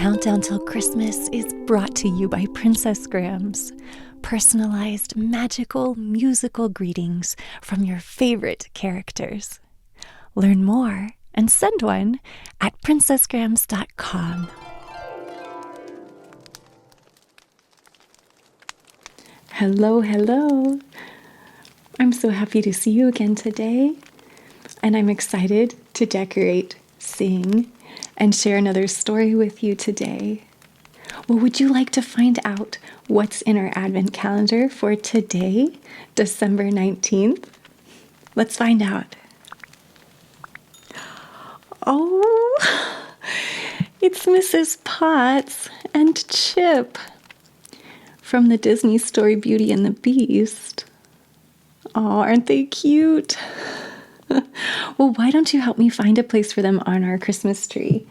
Countdown Till Christmas is brought to you by Princess Grams. Personalized, magical, musical greetings from your favorite characters. Learn more and send one at princessgrams.com. Hello, hello. I'm so happy to see you again today, and I'm excited to decorate, sing, and share another story with you today. Well, would you like to find out what's in our Advent calendar for today, December 19th? Let's find out. Oh, it's Mrs. Potts and Chip from the Disney story Beauty and the Beast. Oh, aren't they cute? Well, why don't you help me find a place for them on our Christmas tree?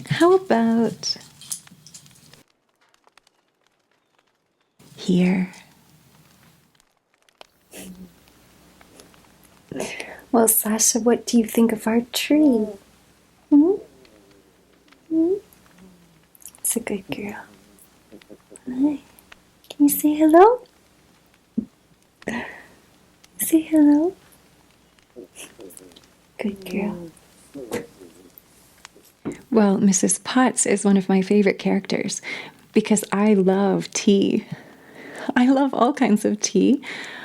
How about here? Well, Sasha, what do you think of our tree? It's a good girl. Hi. Can you say hello? Say hello. Good girl. Well, Mrs. Potts is one of my favorite characters because I love tea. I love all kinds of tea,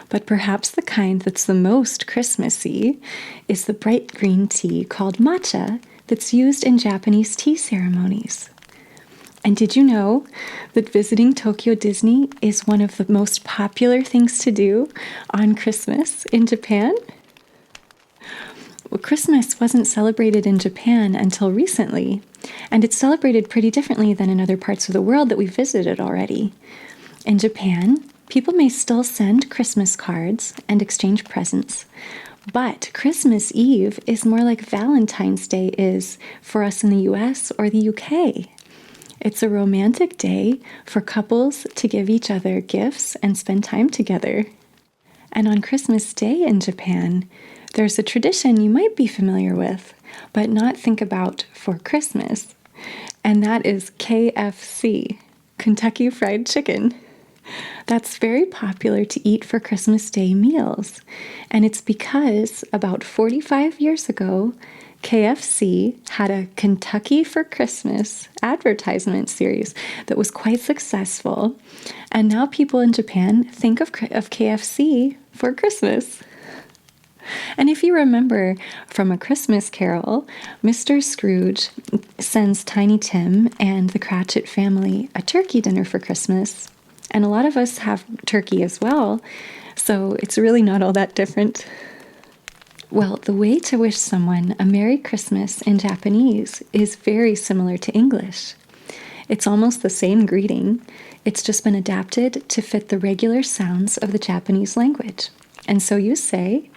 but perhaps the kind that's the most Christmassy is the bright green tea called matcha that's used in Japanese tea ceremonies. And did you know that visiting Tokyo Disney is one of the most popular things to do on Christmas in Japan? Well, Christmas wasn't celebrated in Japan until recently, and it's celebrated pretty differently than in other parts of the world that we've visited already. In Japan, people may still send Christmas cards and exchange presents, but Christmas Eve is more like Valentine's Day is for us in the US or the UK. It's a romantic day for couples to give each other gifts and spend time together. And on Christmas Day in Japan, there's a tradition you might be familiar with, but not think about for Christmas, and that is KFC, Kentucky Fried Chicken. That's very popular to eat for Christmas Day meals, and it's because about 45 years ago, KFC had a Kentucky for Christmas advertisement series that was quite successful, and now people in Japan think of KFC for Christmas. And if you remember from A Christmas Carol, Mr. Scrooge sends Tiny Tim and the Cratchit family a turkey dinner for Christmas. And a lot of us have turkey as well, so it's really not all that different. Well, the way to wish someone a Merry Christmas in Japanese is very similar to English. It's almost the same greeting. It's just been adapted to fit the regular sounds of the Japanese language. And so you say,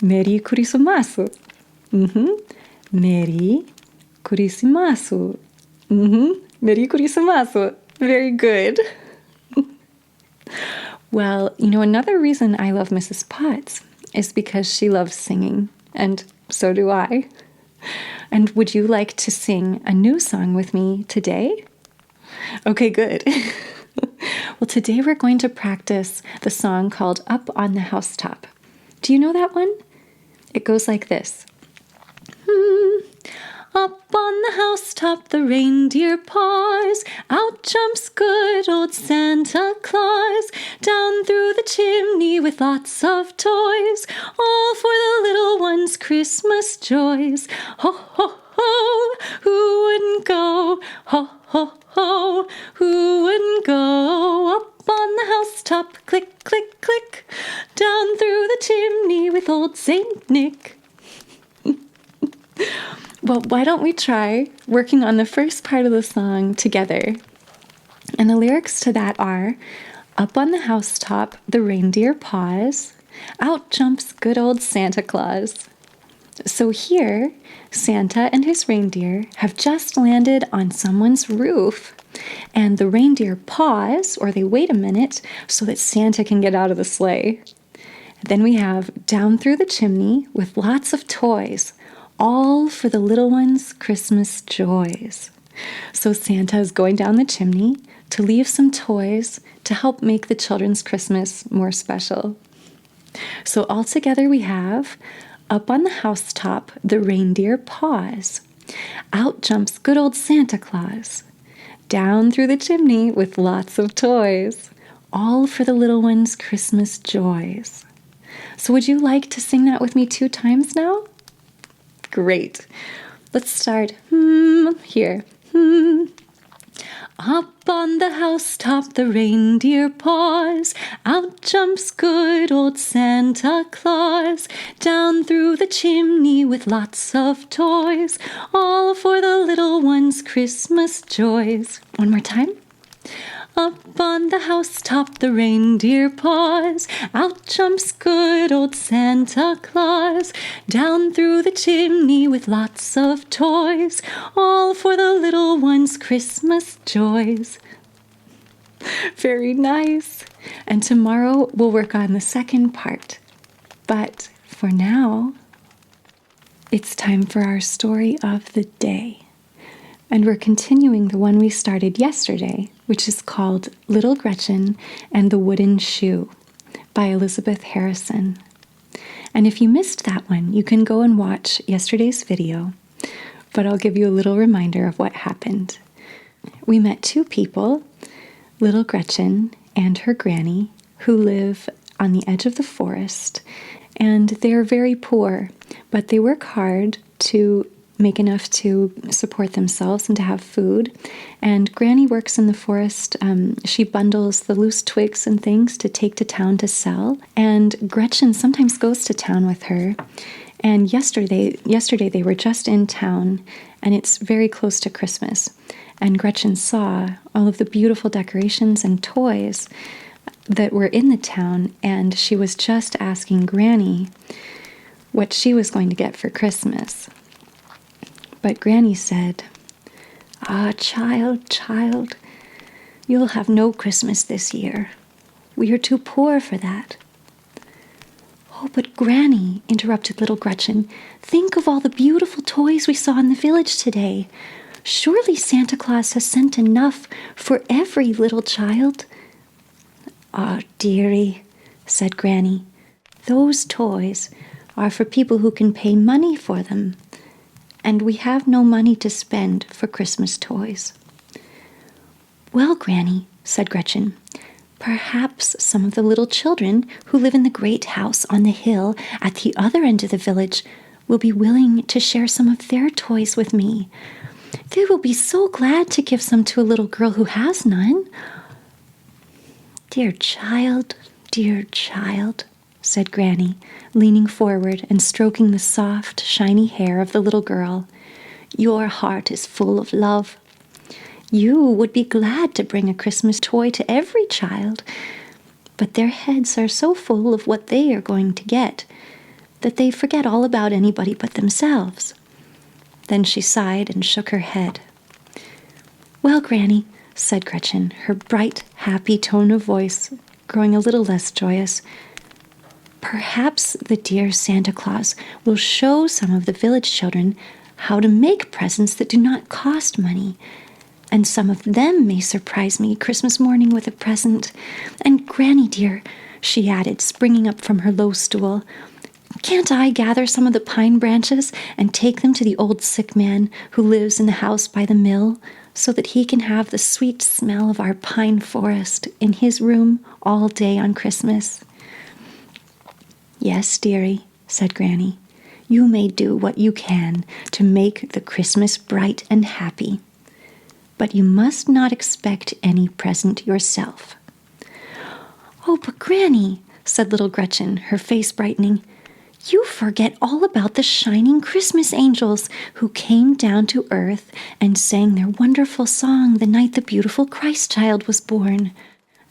Merry Christmas. Merry Christmas. Merry Christmas. Very good. Well, another reason I love Mrs. Potts is because she loves singing, and so do I. And would you like to sing a new song with me today? Okay, good. Well, today we're going to practice the song called Up on the Housetop. Do you know that one? It goes like this. Up on the housetop the reindeer paws, out jumps good old Santa Claus, down through the chimney with lots of toys, all for the little ones' Christmas joys. Ho, ho, ho, who wouldn't go? Ho, ho, ho, who wouldn't go? Up on the housetop, click, click, click, down through the chimney with old Saint Nick. Well, why don't we try working on the first part of the song together? And the lyrics to that are, up on the housetop, the reindeer paws, out jumps good old Santa Claus. So here, Santa and his reindeer have just landed on someone's roof, and the reindeer pause, or they wait a minute, so that Santa can get out of the sleigh. Then we have down through the chimney with lots of toys, all for the little ones' Christmas joys. So Santa is going down the chimney to leave some toys to help make the children's Christmas more special. So all together we have, up on the housetop, the reindeer paws. Out jumps good old Santa Claus. Down through the chimney with lots of toys. All for the little ones' Christmas joys. So would you like to sing that with me 2 times now? Great. Let's start here. Up on the housetop the reindeer paws. Out jumps good old Santa Claus. Down through the chimney with lots of toys. All for the little ones' Christmas joys. One more time. Up on the housetop the reindeer paws. Out jumps good old Santa Claus. Down through the chimney with lots of toys. All for the little ones' Christmas joys. Very nice. And tomorrow we'll work on the second part. But for now, it's time for our story of the day. And we're continuing the one we started yesterday, which is called Little Gretchen and the Wooden Shoe by Elizabeth Harrison. And if you missed that one, you can go and watch yesterday's video, but I'll give you a little reminder of what happened. We met 2 people, little Gretchen and her granny, who live on the edge of the forest, and they are very poor, but they work hard to make enough to support themselves and to have food. And Granny works in the forest. She bundles the loose twigs and things to take to town to sell. And Gretchen sometimes goes to town with her. And yesterday they were just in town, and it's very close to Christmas. And Gretchen saw all of the beautiful decorations and toys that were in the town, and she was just asking Granny what she was going to get for Christmas. But Granny said, "Ah, child, you'll have no Christmas this year. We are too poor for that." "Oh, but Granny," interrupted little Gretchen, "think of all the beautiful toys we saw in the village today. Surely Santa Claus has sent enough for every little child." "Ah, dearie," said Granny, "those toys are for people who can pay money for them. And we have no money to spend for Christmas toys." "Well, Granny," said Gretchen, "perhaps some of the little children who live in the great house on the hill at the other end of the village will be willing to share some of their toys with me. They will be so glad to give some to a little girl who has none." Dear child," said Granny, leaning forward and stroking the soft, shiny hair of the little girl. "Your heart is full of love. You would be glad to bring a Christmas toy to every child, but their heads are so full of what they are going to get that they forget all about anybody but themselves." Then she sighed and shook her head. "Well, Granny," said Gretchen, her bright, happy tone of voice growing a little less joyous, "perhaps the dear Santa Claus will show some of the village children how to make presents that do not cost money, and some of them may surprise me Christmas morning with a present. And Granny dear," she added, springing up from her low stool, "can't I gather some of the pine branches and take them to the old sick man who lives in the house by the mill, so that he can have the sweet smell of our pine forest in his room all day on Christmas?" "Yes, dearie," said Granny, "you may do what you can to make the Christmas bright and happy. But you must not expect any present yourself." "Oh, but Granny," said little Gretchen, her face brightening, "you forget all about the shining Christmas angels who came down to earth and sang their wonderful song the night the beautiful Christ child was born.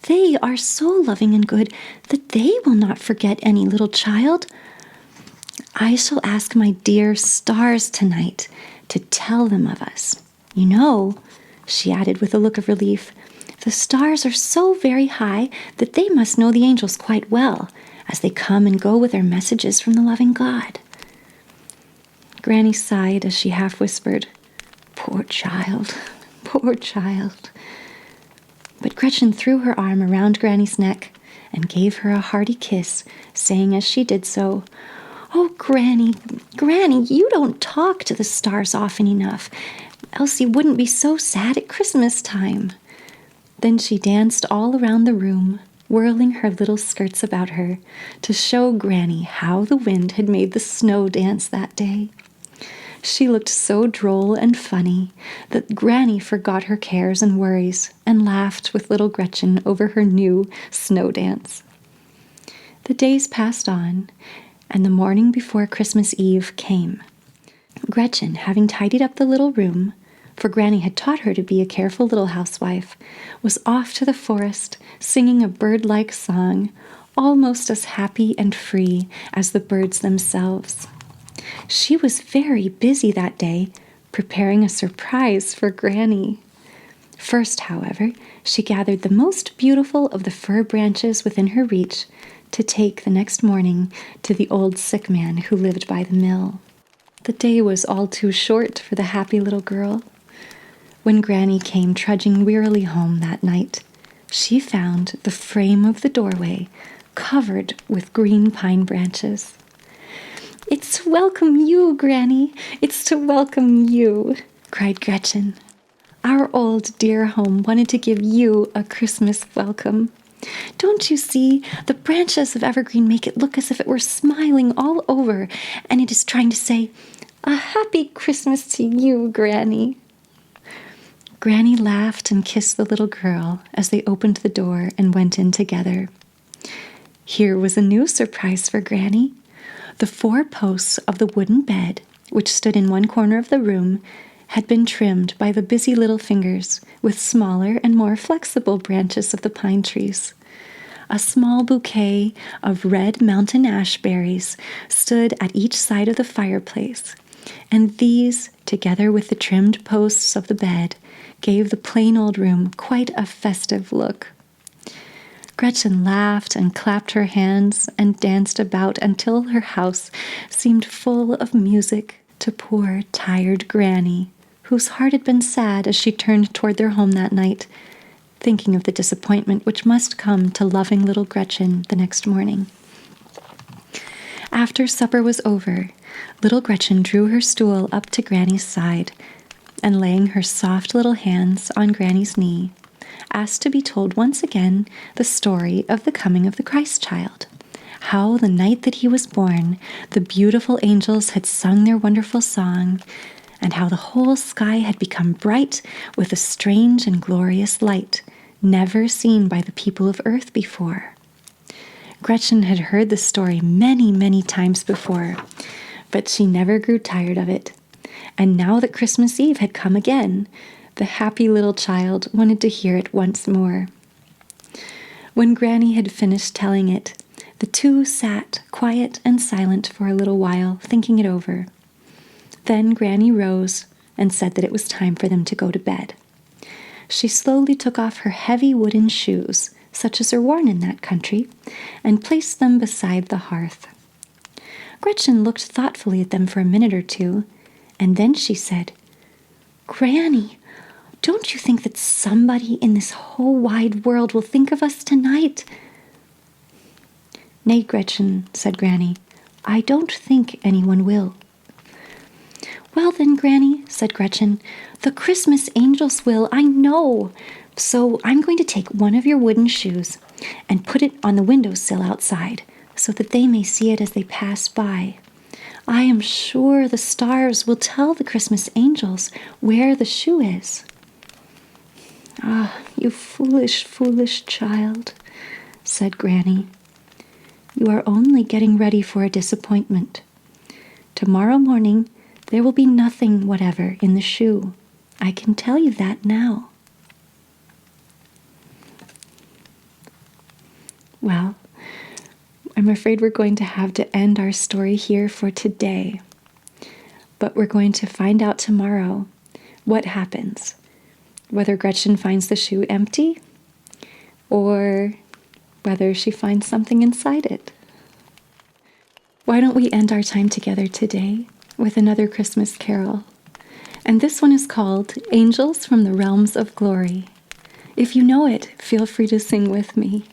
They are so loving and good that they will not forget any little child. I shall ask my dear stars tonight to tell them of us. You know," she added with a look of relief, "the stars are so very high that they must know the angels quite well, as they come and go with their messages from the loving God." Granny sighed as she half whispered, Poor child, poor child. But Gretchen threw her arm around Granny's neck and gave her a hearty kiss, saying as she did so, "Oh, Granny, Granny, you don't talk to the stars often enough, else you wouldn't be so sad at Christmas time." Then she danced all around the room, whirling her little skirts about her to show Granny how the wind had made the snow dance that day. She looked so droll and funny that Granny forgot her cares and worries and laughed with little Gretchen over her new snow dance. The days passed on, and the morning before Christmas Eve came. Gretchen, having tidied up the little room, for Granny had taught her to be a careful little housewife, was off to the forest, singing a bird-like song, almost as happy and free as the birds themselves. She was very busy that day, preparing a surprise for Granny. First, however, she gathered the most beautiful of the fir branches within her reach to take the next morning to the old sick man who lived by the mill. The day was all too short for the happy little girl. When Granny came trudging wearily home that night, she found the frame of the doorway covered with green pine branches. "It's to welcome you, Granny. It's to welcome you," cried Gretchen. "Our old dear home wanted to give you a Christmas welcome. Don't you see? The branches of evergreen make it look as if it were smiling all over, and it is trying to say, 'A happy Christmas to you, Granny.'" Granny laughed and kissed the little girl as they opened the door and went in together. Here was a new surprise for Granny. The 4 posts of the wooden bed, which stood in one corner of the room, had been trimmed by the busy little fingers with smaller and more flexible branches of the pine trees. A small bouquet of red mountain ash berries stood at each side of the fireplace, and these, together with the trimmed posts of the bed, gave the plain old room quite a festive look. Gretchen laughed and clapped her hands and danced about until her house seemed full of music to poor, tired Granny, whose heart had been sad as she turned toward their home that night, thinking of the disappointment which must come to loving little Gretchen the next morning. After supper was over, little Gretchen drew her stool up to Granny's side and, laying her soft little hands on Granny's knee, asked to be told once again the story of the coming of the Christ child, how the night that he was born, the beautiful angels had sung their wonderful song, and how the whole sky had become bright with a strange and glorious light, never seen by the people of earth before. Gretchen had heard the story many, many times before, but she never grew tired of it. And now that Christmas Eve had come again, the happy little child wanted to hear it once more. When Granny had finished telling it, the two sat quiet and silent for a little while, thinking it over. Then Granny rose and said that it was time for them to go to bed. She slowly took off her heavy wooden shoes, such as are worn in that country, and placed them beside the hearth. Gretchen looked thoughtfully at them for a minute or two, and then she said, "Granny, don't you think that somebody in this whole wide world will think of us tonight?" "Nay, Gretchen," said Granny, "I don't think anyone will." "Well then, Granny," said Gretchen, "the Christmas angels will, I know. So I'm going to take one of your wooden shoes and put it on the windowsill outside so that they may see it as they pass by. I am sure the stars will tell the Christmas angels where the shoe is." "Ah, you foolish, foolish child," said Granny. "You are only getting ready for a disappointment. Tomorrow morning there will be nothing whatever in the shoe. I can tell you that now." Well, I'm afraid we're going to have to end our story here for today. But we're going to find out tomorrow what happens. Whether Gretchen finds the shoe empty or whether she finds something inside it. Why don't we end our time together today with another Christmas carol? And this one is called Angels from the Realms of Glory. If you know it, feel free to sing with me.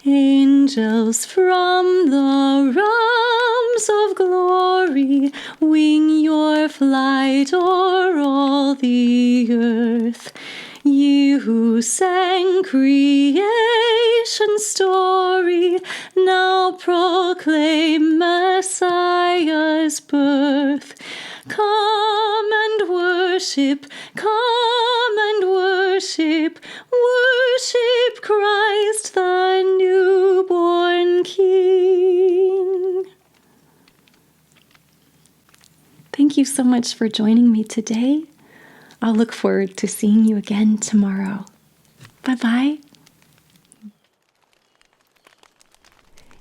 Angels from the realms of glory, wing your flight o'er all the earth. Ye who sang creation's story, now proclaim Messiah's birth. Come and worship, worship Christ the newborn King. Thank you so much for joining me today. I'll look forward to seeing you again tomorrow. Bye-bye.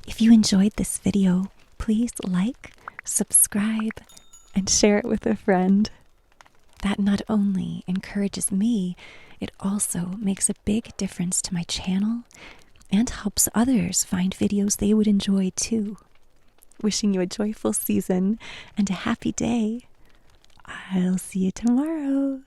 If you enjoyed this video, please like, subscribe, and share it with a friend. That not only encourages me, it also makes a big difference to my channel and helps others find videos they would enjoy too. Wishing you a joyful season and a happy day. I'll see you tomorrow.